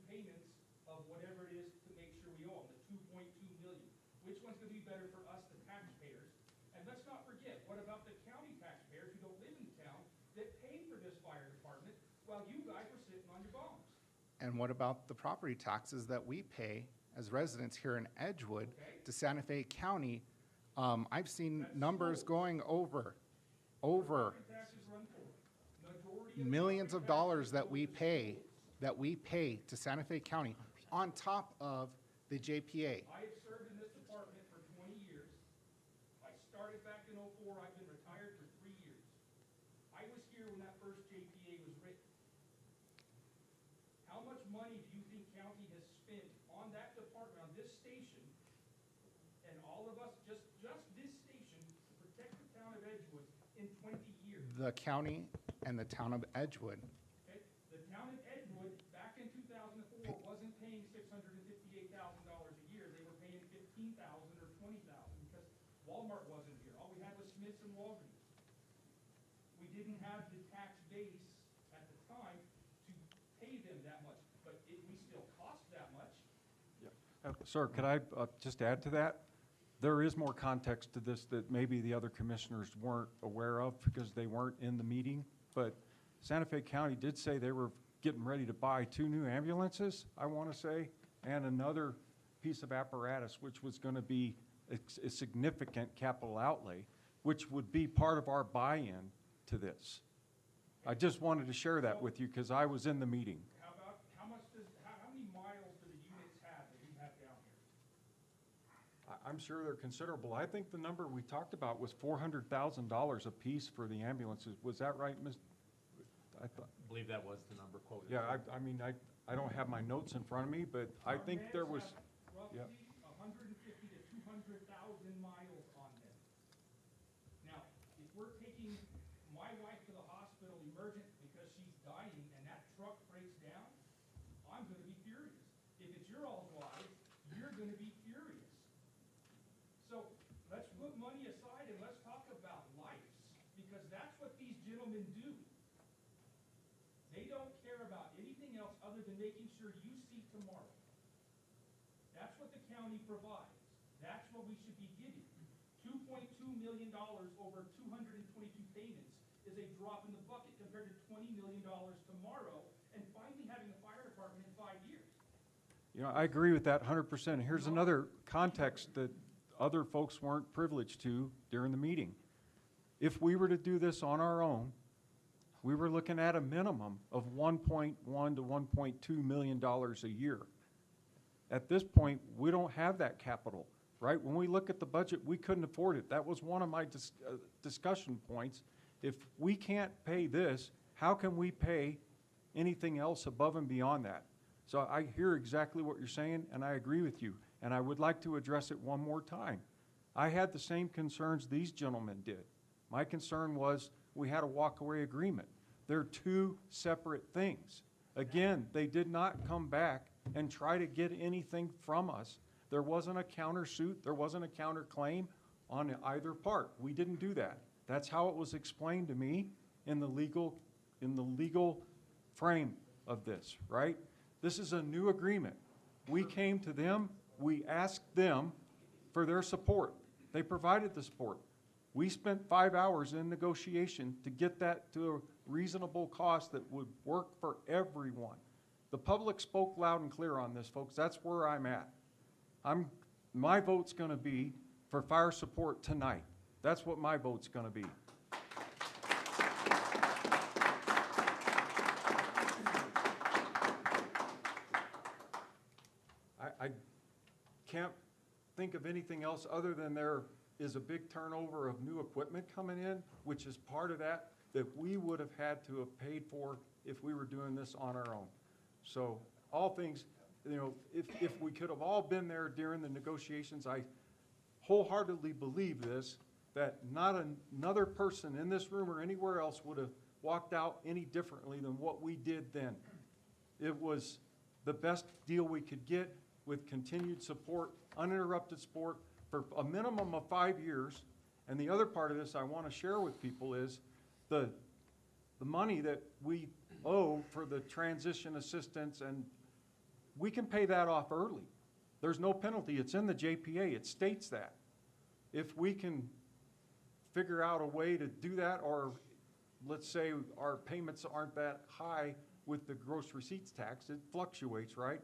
payments of whatever it is to make sure we owe them, the 2.2 million. Which one's gonna be better for us, the taxpayers? And let's not forget, what about the county taxpayers who don't live in the town that paid for this fire department while you guys were sitting on your bombs? And what about the property taxes that we pay as residents here in Edgewood to Santa Fe County? I've seen numbers going over Property taxes run for it. Majority of the millions of property dollars taxes that we pay to Santa Fe County on top of the JPA. I have served in this department for 20 years. I started back in '04, I've been retired for 3 years. I was here when that first JPA was written. How much money do you think county has spent on that department, on this station, and all of us, just this station, to protect the town of Edgewood in 20 years? The county and the town of Edgewood. Okay? The town of Edgewood, back in 2004, wasn't paying $658,000 a year. They were paying $15,000 or $20,000 because Walmart wasn't here. All we had was Smith's and Walgreens. We didn't have the tax base at the time to pay them that much, but we still cost that much. Sir, could I just add to that? There is more context to this that maybe the other commissioners weren't aware of because they weren't in the meeting. But Santa Fe County did say they were getting ready to buy 2 new ambulances, I want to say, and another piece of apparatus, which was going to be a significant capital outlay, which would be part of our buy-in to this. I just wanted to share that with you because I was in the meeting. How about, how many miles do the units have that you have down here? I'm sure they're considerable. I think the number we talked about was $400,000 apiece for the ambulances. Was that right, Ms.? I thought, I believe that was the number quoted. yeah, I mean, I don't have my notes in front of me, but I think there was, yeah. Roughly 150 to 200,000 miles on them. Now, if we're taking my wife to the hospital emergent because she's dying and that truck breaks down, I'm gonna be furious. If it's your all's lives, you're gonna be furious. So let's put money aside and let's talk about lives, because that's what these gentlemen do. They don't care about anything else other than making sure you see tomorrow. That's what the county provides. That's what we should be getting. $2.2 million over 222 payments is a drop in the bucket compared to $20 million tomorrow and finally having a fire department in 5 years. You know, I agree with that 100%. Here's another context that other folks weren't privileged to during the meeting. If we were to do this on our own, we were looking at a minimum of $1.1 to $1.2 million a year. At this point, we don't have that capital, right? When we look at the budget, we couldn't afford it. That was one of my discussion points. If we can't pay this, how can we pay anything else above and beyond that? So I hear exactly what you're saying, and I agree with you. And I would like to address it one more time. I had the same concerns these gentlemen did. My concern was we had a walkaway agreement. They're 2 separate things. Again, they did not come back and try to get anything from us. There wasn't a countersuit, there wasn't a counterclaim on either part. We didn't do that. That's how it was explained to me in the legal frame of this, right? This is a new agreement. We came to them, we asked them for their support. They provided the support. We spent 5 hours in negotiation to get that to a reasonable cost that would work for everyone. The public spoke loud and clear on this, folks. That's where I'm at. My vote's gonna be for fire support tonight. That's what my vote's gonna be. I can't think of anything else other than there is a big turnover of new equipment coming in, which is part of that we would have had to have paid for if we were doing this on our own. So all things, you know, if we could have all been there during the negotiations, I wholeheartedly believe this, that not another person in this room or anywhere else would have walked out any differently than what we did then. It was the best deal we could get with continued support, uninterrupted support for a minimum of 5 years. And the other part of this I want to share with people is the money that we owe for the transition assistance, and we can pay that off early. There's no penalty. It's in the JPA. It states that. If we can figure out a way to do that, or let's say our payments aren't that high with the gross receipts tax, it fluctuates, right?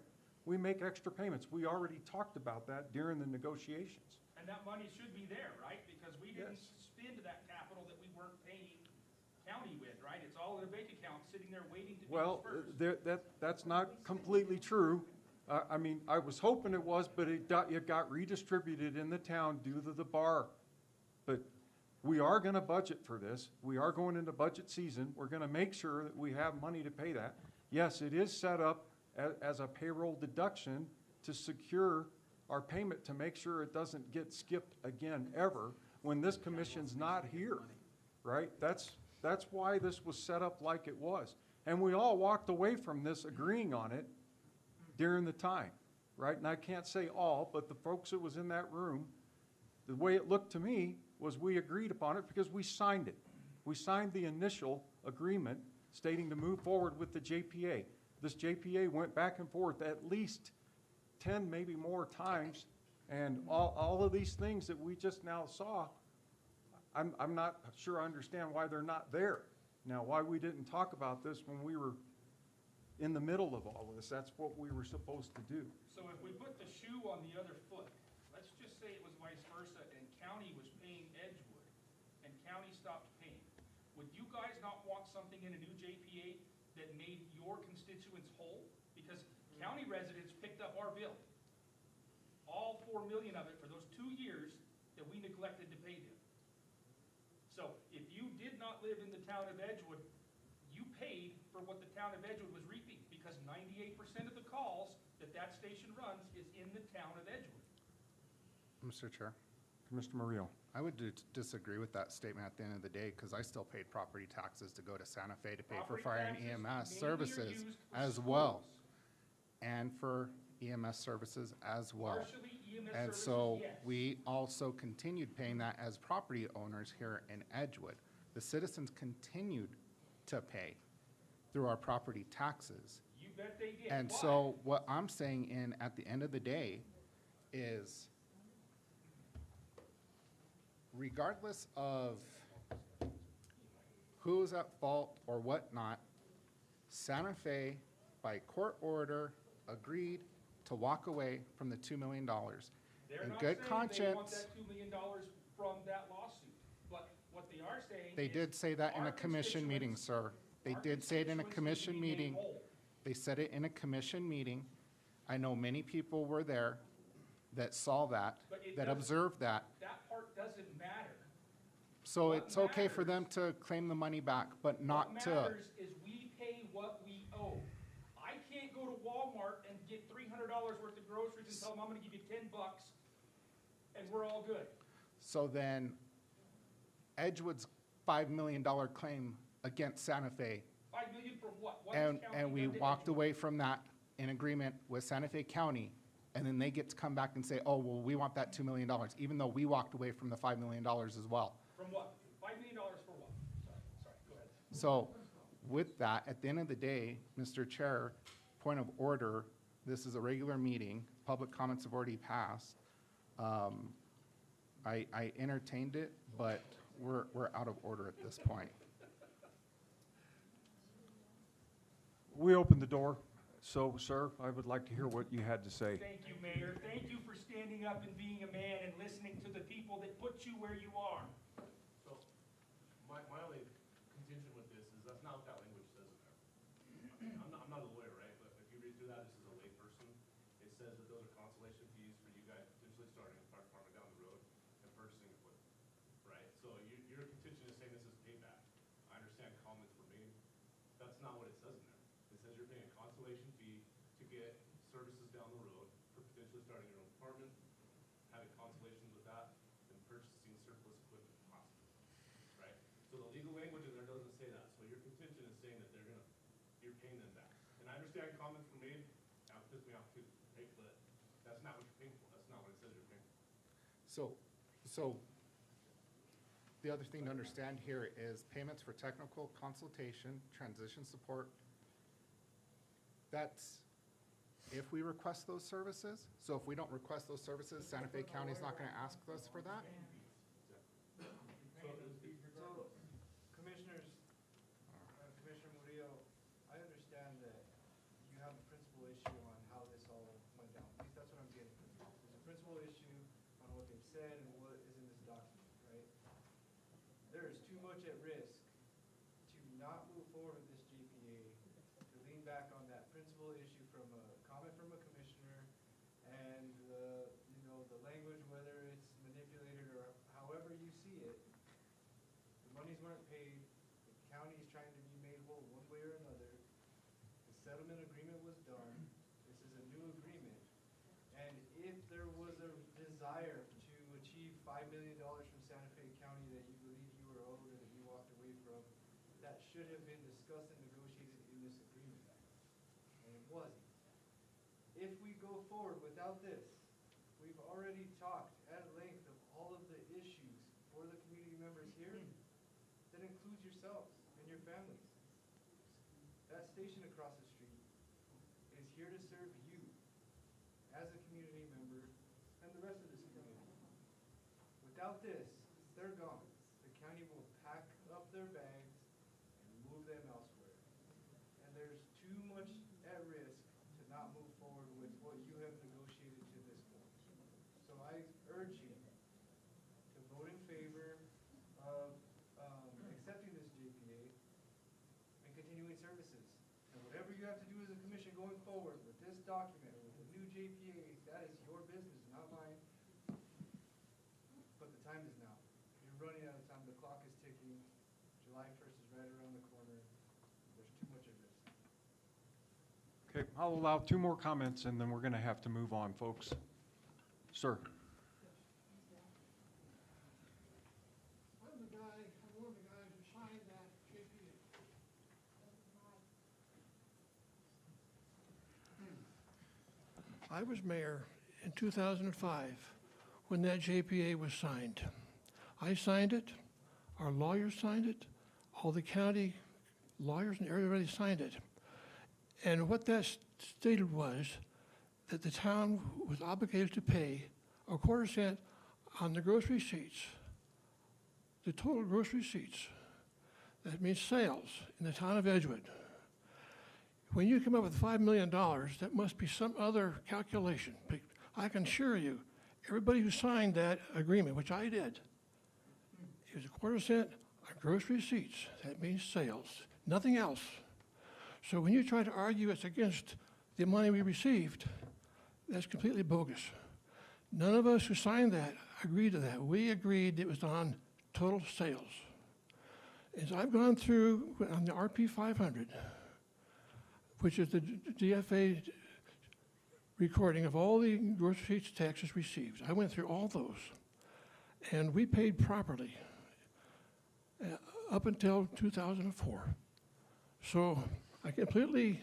We make extra payments. We already talked about that during the negotiations. And that money should be there, right? Because we didn't Yes. spend that capital that we weren't paying county with, right? It's all in a bank account, sitting there waiting to be Well, dispersed. that's not completely true. I mean, I was hoping it was, but it got redistributed in the town due to the bar. But we are gonna budget for this. We are going into budget season. We're gonna make sure that we have money to pay that. Yes, it is set up as a payroll deduction to secure our payment, to make sure it doesn't get skipped again ever when this commission's not here, right? That's why this was set up like it was. And we all walked away from this agreeing on it during the time, right? And I can't say all, but the folks that was in that room, the way it looked to me was we agreed upon it because we signed it. We signed the initial agreement stating to move forward with the JPA. This JPA went back and forth at least 10, maybe more times, and all of these things that we just now saw, I'm not sure I understand why they're not there. Now, why we didn't talk about this when we were in the middle of all this, that's what we were supposed to do. So if we put the shoe on the other foot, let's just say it was vice versa and county was paying Edgewood and county stopped paying. Would you guys not want something in a new JPA that made your constituents whole? Because county residents picked up our bill. All 4 million of it for those 2 years that we neglected to pay them. So if you did not live in the town of Edgewood, you paid for what the town of Edgewood was reaping, because 98% of the calls that station runs is in the town of Edgewood. Mr. Chair, Commissioner Murillo. I would disagree with that statement at the end of the day, because I still paid property taxes to go to Santa Fe to pay for Property fire and taxes EMS mainly are services used for as well, schools. and for EMS services as well. Partially EMS And services, so yes. we also continued paying that as property owners here in Edgewood. The citizens continued to pay through our property taxes. You bet they did. And Why? so what I'm saying at the end of the day is, regardless of who's at fault or whatnot, Santa Fe, by court order, agreed to walk away from the $2 million. They're In not good saying they want conscience, that $2 million from that lawsuit, but what they are saying they is did say that in our a commission meeting, constituents- sir. They our did say it in a constituents commission need to be made meeting. whole. They said it in a commission meeting. I know many people were there that saw that, But it that doesn't- observed that. That part doesn't matter. So What it's okay for them matters- to claim the money back, but not What to, matters is we pay what we owe. I can't go to Walmart and get $300 worth of groceries and tell them I'm gonna give you $10 and we're all good. so then Edgewood's $5 million claim against Santa Fe, 5 million for what? What has county and we done to walked Edgewood? away from that in agreement with Santa Fe County, and then they get to come back and say, oh, well, we want that $2 million, even though we walked away from the $5 million as well. From what? $5 million for what? Sorry, go ahead. So with that, at the end of the day, Mr. Chair, point of order, this is a regular meeting. Public comments have already passed. I entertained it, but we're out of order at this point. We opened the door, so, sir, I would like to hear what you had to say. Thank you, Mayor. Thank you for standing up and being a man and listening to the people that put you where you are. So, my only contention with this is that's not what that language says in there. I'm not a lawyer, right, but if you read through that just as a layperson, it says that those are consolation fees for you guys potentially starting a fire department down the road and purchasing equipment, right? So your contention is saying this is payback. I understand comments were made. That's not what it says in there. It says you're paying a consolation fee to get services down the road for potentially starting your own department, having consolations with that, and purchasing surplus equipment. you're paying them back. And I understand comments were made, that pissed me off too, right? But that's not what you're paying for. That's not what it says you're paying for. So the other thing to understand here is payments for technical consultation, transition support. That's if we request those services. So if we don't request those services, Santa Fe County is not going to ask us for that. So, Commissioners, Commissioner Murillo, I understand that you have a principal issue on how this all went down. At least that's what I'm getting. There's a principal issue on what they've said and what is in this document, right? There is too much at risk to not move forward with this GPA, to lean back on that principal issue from a comment from a commissioner and the language, whether it's manipulated or however you see it. The monies weren't paid, the county is trying to be made whole one way or another. The settlement agreement was done, this is a new agreement. And if there was a desire to achieve $5 million from Santa Fe County that you believe you were owed or that you walked away from, that should have been discussed and negotiated in this agreement. And it wasn't. If we go forward without this, we've already talked at length of all of the issues for the community members here. That includes yourselves and your families. That station across the street is here to serve you as a community member and the rest of this community. Without this, they're gone. The county will pack up their bags and move them elsewhere. And there's too much at risk to not move forward with what you have negotiated to this point. So I urge you to vote in favor of accepting this JPA and continuing services. And whatever you have to do as a commission going forward with this document, or with the new JPA, that is your business, not mine. But the time is now. You're running out of time. The clock is ticking. July 1st is right around the corner. There's too much at risk. Okay, I'll allow 2 more comments, and then we're going to have to move on, folks. Sir. I'm one of the guys who signed that JPA. I was mayor in 2005 when that JPA was signed. I signed it, our lawyers signed it, all the county lawyers and everybody signed it. And what that stated was that the town was obligated to pay a $0.25 on the gross receipts, the total gross receipts. That means sales in the town of Edgewood. When you come up with $5 million, that must be some other calculation. But I can assure you, everybody who signed that agreement, which I did, it was a $0.25 on gross receipts. That means sales, nothing else. So when you try to argue it's against the money we received, that's completely bogus. None of us who signed that agreed to that. We agreed it was on total sales. As I've gone through on the RP 500, which is the DFA recording of all the gross receipts taxes received, I went through all those, and we paid properly up until 2004. So I completely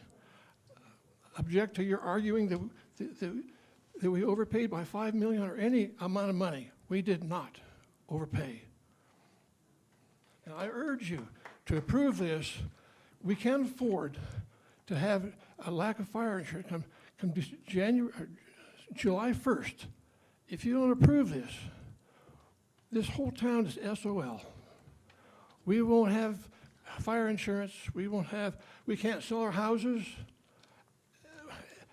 object to your arguing that we overpaid by $5 million or any amount of money. We did not overpay. And I urge you to approve this. We can't afford to have a lack of fire insurance come July 1st. If you don't approve this whole town is SOL. We won't have fire insurance. We can't sell our houses.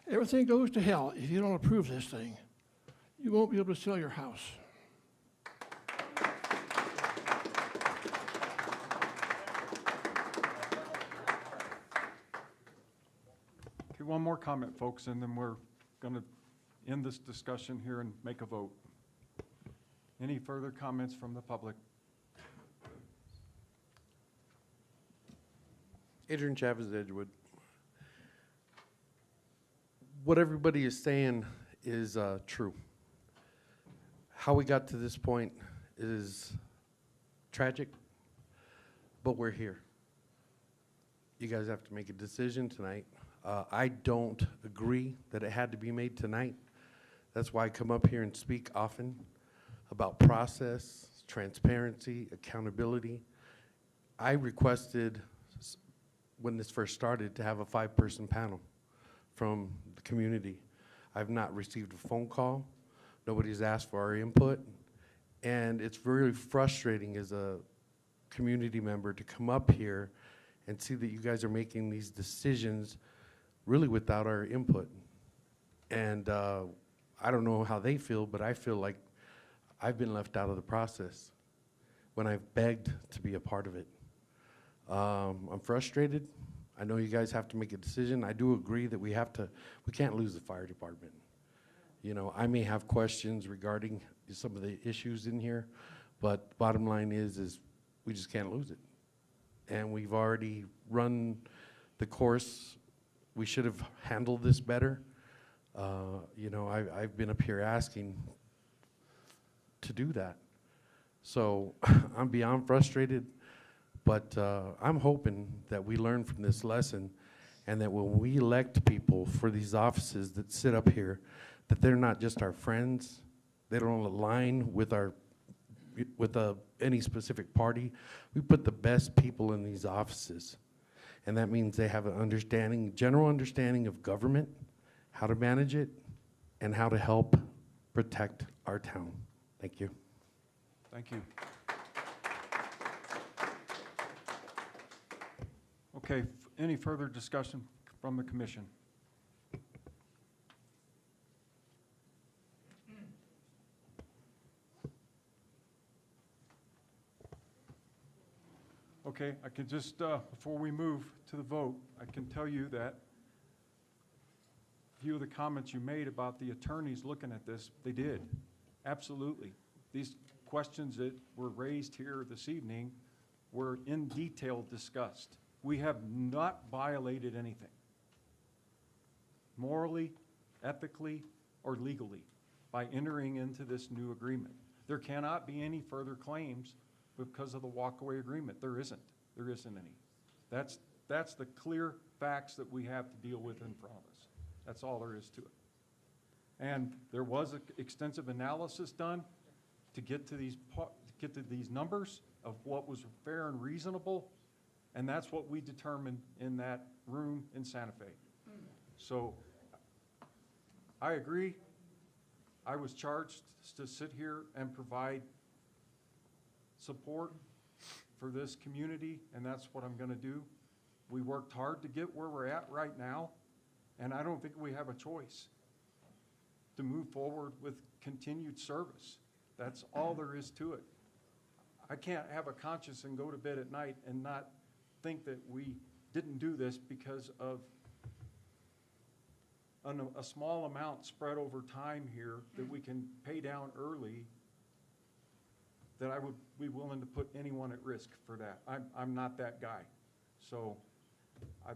Everything goes to hell if you don't approve this thing. You won't be able to sell your house. Okay, one more comment, folks, and then we're going to end this discussion here and make a vote. Any further comments from the public? Adrian Chavez, Edgewood. What everybody is saying is true. How we got to this point is tragic, but we're here. you guys have to make a decision tonight. I don't agree that it had to be made tonight. That's why I come up here and speak often about process, transparency, accountability. I requested, when this first started, to have a 5-person panel from the community. I've not received a phone call. Nobody's asked for our input. And it's very frustrating as a community member to come up here and see that you guys are making these decisions really without our input. And I don't know how they feel, but I feel like I've been left out of the process when I've begged to be a part of it. I'm frustrated. I know you guys have to make a decision. I do agree that we can't lose the fire department. You know, I may have questions regarding some of the issues in here, but bottom line is we just can't lose it. And we've already run the course. We should have handled this better. You know, I've been up here asking to do that. So I'm beyond frustrated, but I'm hoping that we learn from this lesson, and that when we elect people for these offices that sit up here, that they're not just our friends, they don't align with any specific party. We put the best people in these offices, and that means they have an general understanding of government, how to manage it, and how to help protect our town. Thank you. Thank you. Okay, any further discussion from the commission? Okay, I can just, before we move to the vote, I can tell you that a few of the comments you made about the attorneys looking at this, they did, absolutely. These questions that were raised here this evening were in detail discussed. We have not violated anything, morally, ethically, or legally, by entering into this new agreement. There cannot be any further claims because of the walkaway agreement. There isn't any. That's the clear facts that we have to deal with in front of us. That's all there is to it. And there was an extensive analysis done to get to these numbers of what was fair and reasonable, and that's what we determined in that room in Santa Fe. So I agree. I was charged to sit here and provide support for this community, and that's what I'm going to do. We worked hard to get where we're at right now, and I don't think we have a choice to move forward with continued service. That's all there is to it. I can't have a conscience and go to bed at night and not think that we didn't do this because of a small amount spread over time here that we can pay down early, that I would be willing to put anyone at risk for that. I'm not that guy. So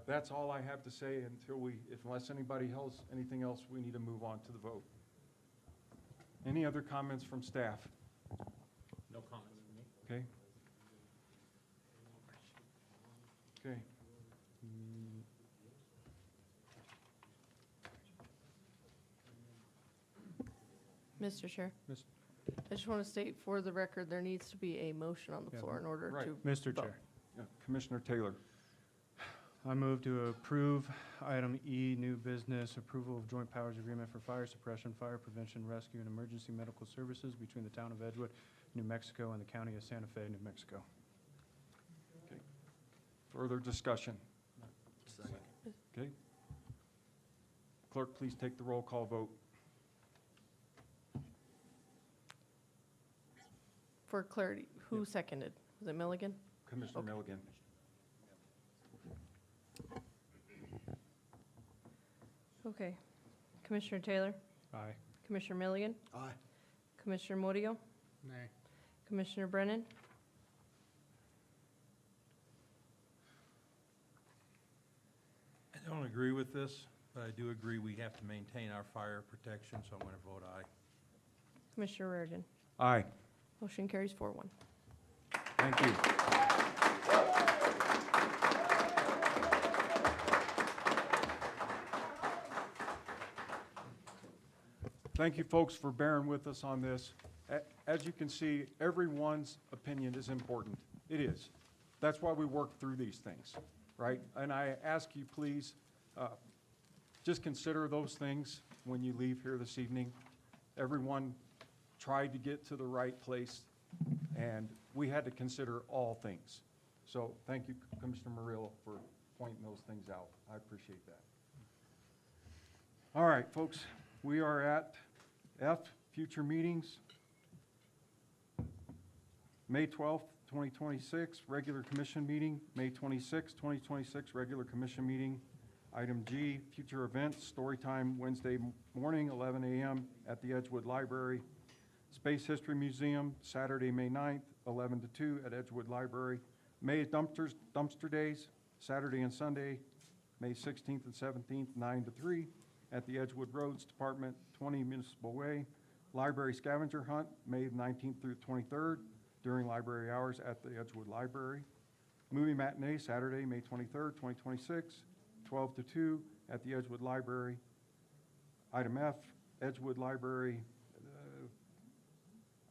that's all I have to say unless anybody else, anything else, we need to move on to the vote. Any other comments from staff? No comments from me. Okay. Okay. Mr. Chair, I just want to state for the record, there needs to be a motion on the Yeah, floor in order right. to Mr. vote. Chair, Yeah, Commissioner Taylor. I move to approve item E, new business, approval of joint powers agreement for fire suppression, fire prevention, rescue, and emergency medical services between the town of Edgewood, New Mexico, and the county of Santa Fe, New Mexico. Okay. Further discussion? Okay. Clerk, please take the roll call vote. For clarity, who seconded? Was it Milligan? Commissioner Okay. Milligan. Okay. Commissioner Taylor? Aye. Commissioner Milligan? Aye. Commissioner Murillo? Nay. Commissioner Brennan? I don't agree with this, but I do agree we have to maintain our fire protection, so I'm going to vote aye. Commissioner Reardon? Aye. Motion carries 4-1. Thank you. Thank you, folks, for bearing with us on this. As you can see, everyone's opinion is important. It is. That's why we work through these things, right? And I ask you, please, just consider those things when you leave here this evening. Everyone tried to get to the right place, and we had to consider all things. So thank you, Commissioner Murillo, for pointing those things out. I appreciate that. All right, folks, we are at F, future meetings. May 12th, 2026, regular commission meeting. May 26th, 2026, regular commission meeting. Item G, future events, story time Wednesday morning, 11 a.m. at the Edgewood Library. Space History Museum, Saturday, May 9th, 11 to 2 at Edgewood Library. May dumpster days, Saturday and Sunday, May 16th and 17th, 9 to 3 at the Edgewood Roads Department, 20 Municipal Way. Library scavenger hunt, May 19th through 23rd during library hours at the Edgewood Library. Movie matinee, Saturday, May 23rd, 2026, 12 to 2 at the Edgewood Library. Item F, Edgewood Library,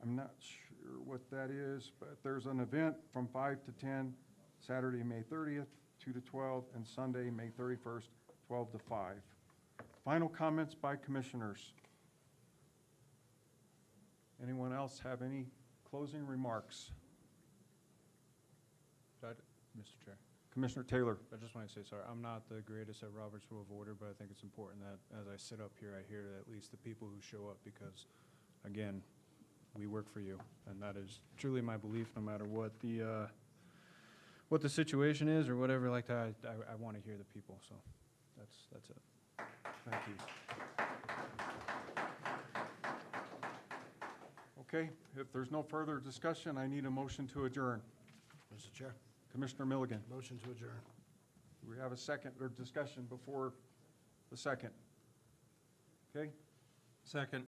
I'm not sure what that is, but there's an event from 5 to 10, Saturday, May 30th, 2 to 12, and Sunday, May 31st, 12 to 5. Final comments by commissioners. Anyone else have any closing remarks? Mr. Chair, Commissioner Taylor. I just want to say, sorry, I'm not the greatest at Robert's Rule of Order, but I think it's important that as I sit up here, I hear at least the people who show up because, again, we work for you, and that is truly my belief, no matter what the situation is or whatever like that. I want to hear the people, so that's it. Thank you. Okay, if there's no further discussion, I need a motion to adjourn. Mr. Chair, Commissioner Milligan, motion to adjourn. do we have a second or discussion before the second? Okay, Second.